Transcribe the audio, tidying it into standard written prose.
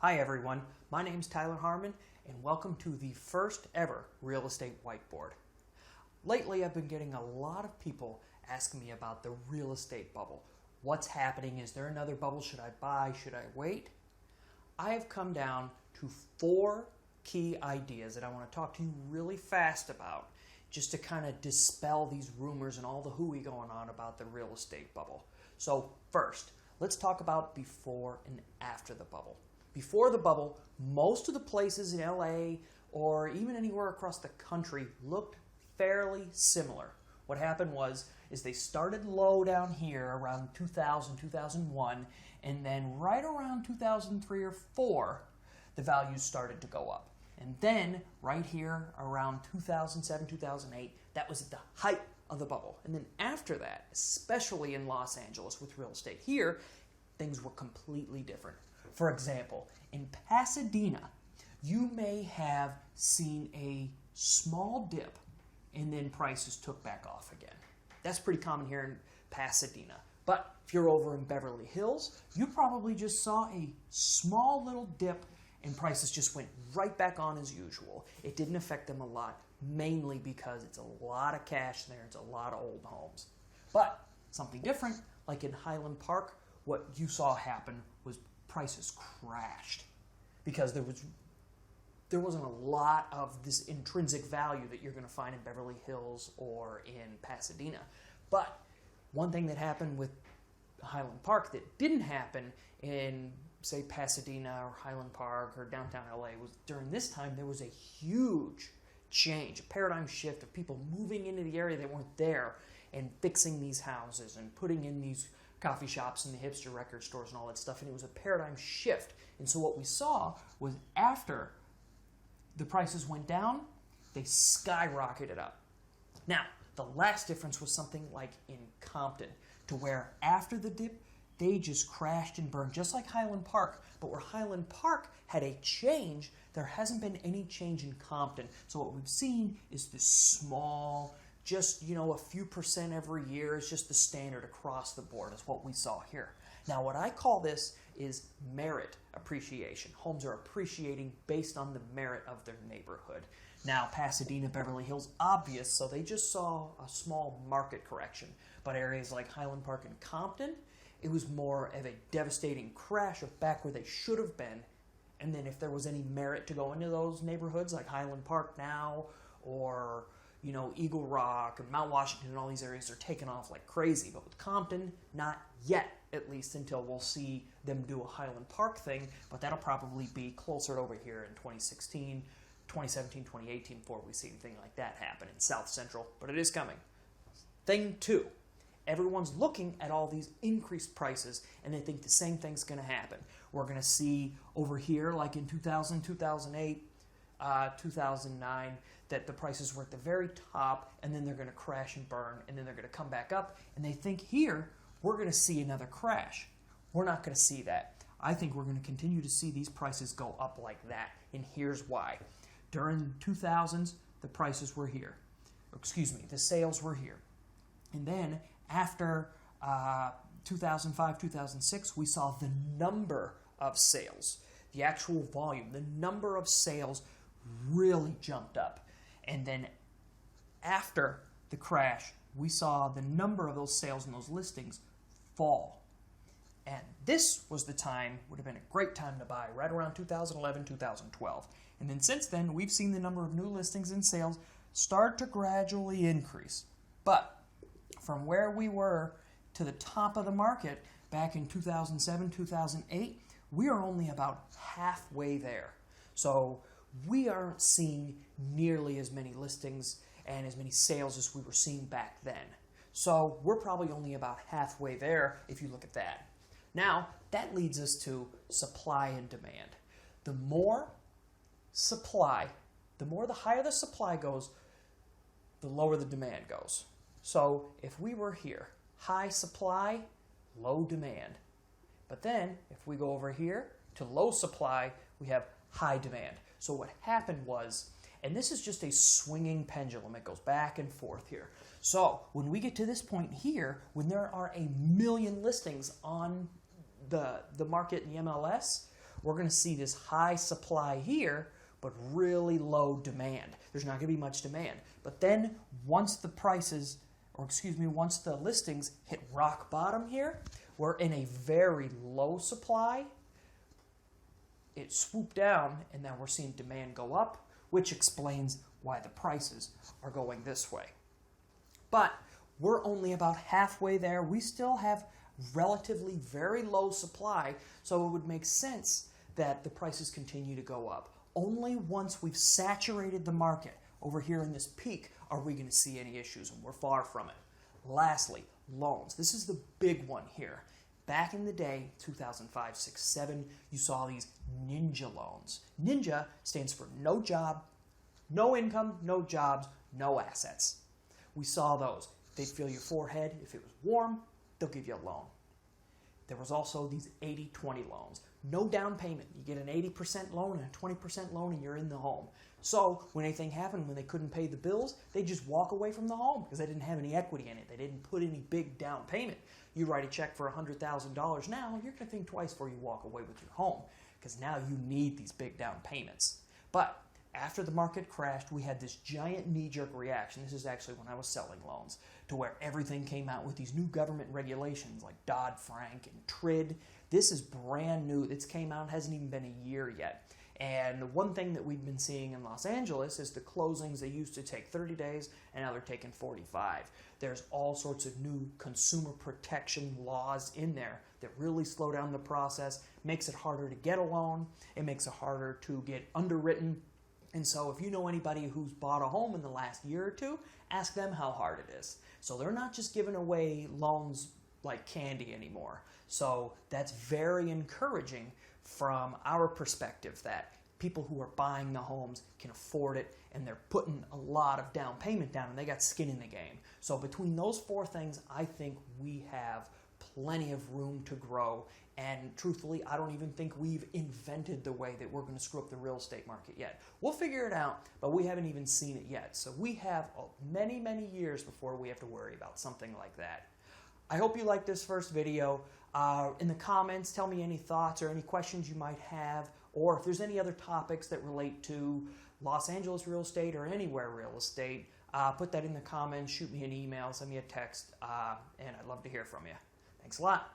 Hi everyone, my name's Tyler Harmon and welcome to the first ever Real Estate Whiteboard. Lately I've been getting a lot of people asking me about the real estate bubble. What's happening? Is there another bubble? Should I buy? Should I wait? I have come down to 4 key ideas that I want to talk to you really fast about, just to kind of dispel these rumors and all the hooey going on about the real estate bubble. So first, let's talk about before and after the bubble. Before the bubble, most of the places in LA or even anywhere across the country looked fairly similar. What happened is they started low down here around 2000, 2001, and then right around 2003 or 4, the values started to go up. And then right here around 2007, 2008, that was at the height of the bubble. And then after that, especially in Los Angeles with real estate here, things were completely different. For example, in Pasadena, you may have seen a small dip and then prices took back off again. That's pretty common here in Pasadena. But if you're over in Beverly Hills, you probably just saw a small little dip and prices just went right back on as usual. It didn't affect them a lot, mainly because it's a lot of cash there, it's a lot of old homes. But something different, like in Highland Park, what you saw happen was prices crashed because there wasn't a lot of this intrinsic value that you're going to find in Beverly Hills or in Pasadena. But one thing that happened with Highland Park that didn't happen in, say, Pasadena or Highland Park or downtown LA was during this time there was a huge change, a paradigm shift of people moving into the area that weren't there and fixing these houses and putting in these coffee shops and the hipster record stores and all that stuff, and it was a paradigm shift. And so what we saw was after the prices went down, they skyrocketed up. Now, the last difference was something like in Compton, to where after the dip, they just crashed and burned, just like Highland Park. But where Highland Park had a change, there hasn't been any change in Compton. So what we've seen is this small, just, a few percent every year is just the standard across the board is what we saw here. Now, what I call this is merit appreciation. Homes are appreciating based on the merit of their neighborhood. Now, Pasadena, Beverly Hills, obvious, so they just saw a small market correction. But areas like Highland Park and Compton, it was more of a devastating crash of back where they should have been. And then if there was any merit to go into those neighborhoods like Highland Park now or Eagle Rock and Mount Washington and all these areas are taking off like crazy. But with Compton, not yet, at least until we'll see them do a Highland Park thing. But that'll probably be closer to over here in 2016, 2017, 2018 before we see anything like that happen in South Central. But it is coming. Thing 2. Everyone's looking at all these increased prices and they think the same thing's going to happen. We're going to see over here, like in 2000, 2008, 2009, that the prices were at the very top and then they're going to crash and burn and then they're going to come back up. And they think here we're going to see another crash. We're not going to see that. I think we're going to continue to see these prices go up like that. And here's why. During 2000s, the prices were here. The sales were here. And then after 2005, 2006, we saw the number of sales, the actual volume, the number of sales really jumped up. And then after the crash, we saw the number of those sales and those listings fall. And this was the time, would have been a great time to buy, right around 2011, 2012. And then since then, we've seen the number of new listings and sales start to gradually increase. But from where we were to the top of the market back in 2007, 2008, we are only about halfway there. So we aren't seeing nearly as many listings and as many sales as we were seeing back then. So we're probably only about halfway there if you look at that. Now, that leads us to supply and demand. The more supply, the higher the supply goes, the lower the demand goes. So if we were here, high supply, low demand. But then if we go over here to low supply, we have high demand. So what happened was, and this is just a swinging pendulum, it goes back and forth here. So when we get to this point here, when there are 1 million listings on the market in the MLS, we're going to see this high supply here, but really low demand. There's not going to be much demand. But then once the prices, once the listings hit rock bottom here, we're in a very low supply. It swooped down, and now we're seeing demand go up, which explains why the prices are going this way. But we're only about halfway there. We still have relatively very low supply, so it would make sense that the prices continue to go up. Only once we've saturated the market over here in this peak are we going to see any issues, and we're far from it. Lastly, loans. This is the big one here. Back in the day, 2005, 6, 7, you saw these ninja loans. Ninja stands for no job, no income, no jobs, no assets. We saw those. They'd fill your forehead. If it was warm, they'll give you a loan. There was also these 80-20 loans. No down payment. You get an 80% loan and a 20% loan and you're in the home. So when anything happened, when they couldn't pay the bills, they'd just walk away from the home because they didn't have any equity in it. They didn't put any big down payment. You write a check for $100,000 now, you're going to think twice before you walk away with your home because now you need these big down payments. But after the market crashed, we had this giant knee-jerk reaction. This is actually when I was selling loans, to where everything came out with these new government regulations like Dodd-Frank and TRID. This is brand new. It's came out, hasn't even been a year yet. And one thing that we've been seeing in Los Angeles is the closings. They used to take 30 days, and now they're taking 45. There's all sorts of new consumer protection laws in there that really slow down the process, makes it harder to get a loan, it makes it harder to get underwritten. And so if you know anybody who's bought a home in the last year or two, ask them how hard it is. So they're not just giving away loans like candy anymore. So that's very encouraging from our perspective, that people who are buying the homes can afford it and they're putting a lot of down payment down and they got skin in the game. So between those four things, I think we have plenty of room to grow. And truthfully, I don't even think we've invented the way that we're going to screw up the real estate market yet. We'll figure it out, but we haven't even seen it yet. So we have many, many years before we have to worry about something like that. I hope you liked this first video. In the comments, tell me any thoughts or any questions you might have, or if there's any other topics that relate to Los Angeles real estate or anywhere real estate, put that in the comments, shoot me an email, send me a text, and I'd love to hear from you. Thanks a lot.